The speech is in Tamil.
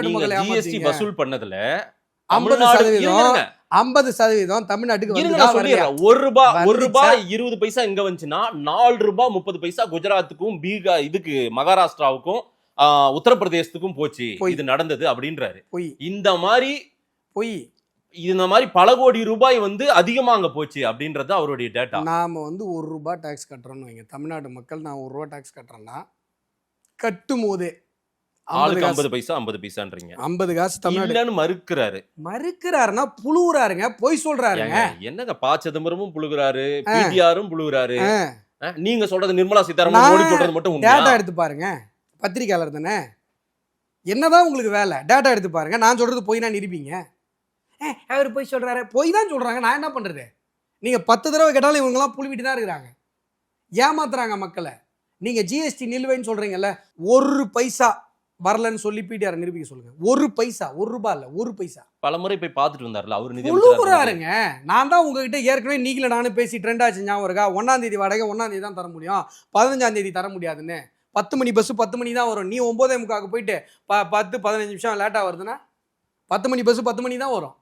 நீங்க ஜிஎஸ்டி வசூல் பண்ணதுல 50% தமிழ்நாட்டுக்கு ஒரு ரூபாய் 20 பைசா இங்க வந்துச்சுன்னா 4 ரூபாய் 30 பைசா குஜராத்துக்கும் பீகார் இதுக்கு மகாராஷ்டிராவுக்கும் உத்தரப்பிரதேசத்துக்கும் போச்சு. இது நடந்தது அப்படின்றாரு. இந்த மாதிரி பல கோடி ரூபாய் வந்து அதிகமா அங்க போச்சு அப்படின்றது அவருடைய டேட்டா. நாம வந்து 1 ரூபாய் டாக்ஸ் கட்டுறோம்னு வைங்க. தமிழ்நாடு மக்கள் நான் 1 ரூபாய் டாக்ஸ் கட்டுறேன்னா கட்டும் போதே 50 பைசா 50 பைசான்றீங்க. 50 காசு தமிழ்நாடு மறுக்கிறாருன்னா புழுகுறாருங்க, பொய் சொல்றாருங்க. என்னங்க ப. சிதம்பரமும் புழுகுறாரு, பிடிஆரும் புழுகுறாரு. நீங்க சொல்றது நிர்மலா சீதாராமன் மோடி சொல்றது மட்டும் டேட்டா எடுத்து பாருங்க. பத்திரிக்கையாளர் தானே, என்னதான் உங்களுக்கு வேலை? டேட்டா எடுத்து பாருங்க. நான் சொல்றது போய் நான் நிரூபிங்க. அவர் போய் சொல்றாரு, போய் தான் சொல்றாங்க. நான் என்ன பண்றது? நீங்க 10 தடவை கேட்டாலும் இவங்கெல்லாம் புழுவிட்டு தான் இருக்கிறாங்க, ஏமாத்துறாங்க மக்களை. நீங்க ஜிஎஸ்டி நிலுவைன்னு சொல்றீங்கல்ல, 1 பைசா வரலன்னு சொல்லி பிடிஆர் நிரூபிக்க சொல்லுங்க. 1 பைசா, 1 ரூபாய் இல்ல, 1 பைசா. பல முறை போய் பார்த்துட்டு வந்தார்ல அவர். புழுகுறாருங்க. நான் தான் உங்ககிட்ட ஏற்கனவே நீங்கள நானும் பேசி ட்ரெண்ட் ஆச்சு, ஞாபகம் இருக்கா? 1ஆம் தேதி வாடகை 1ஆம் தேதி தான் தர முடியும், 15ஆம் தேதி தர முடியாதுன்னு. 10 மணி பஸ் 10 மணி தான் வரும். நீ 9:45 போயிட்டு 10-15 நிமிஷம் லேட்டா வருதுன்னா 10 மணி பஸ் 10 மணி தான் வரும்.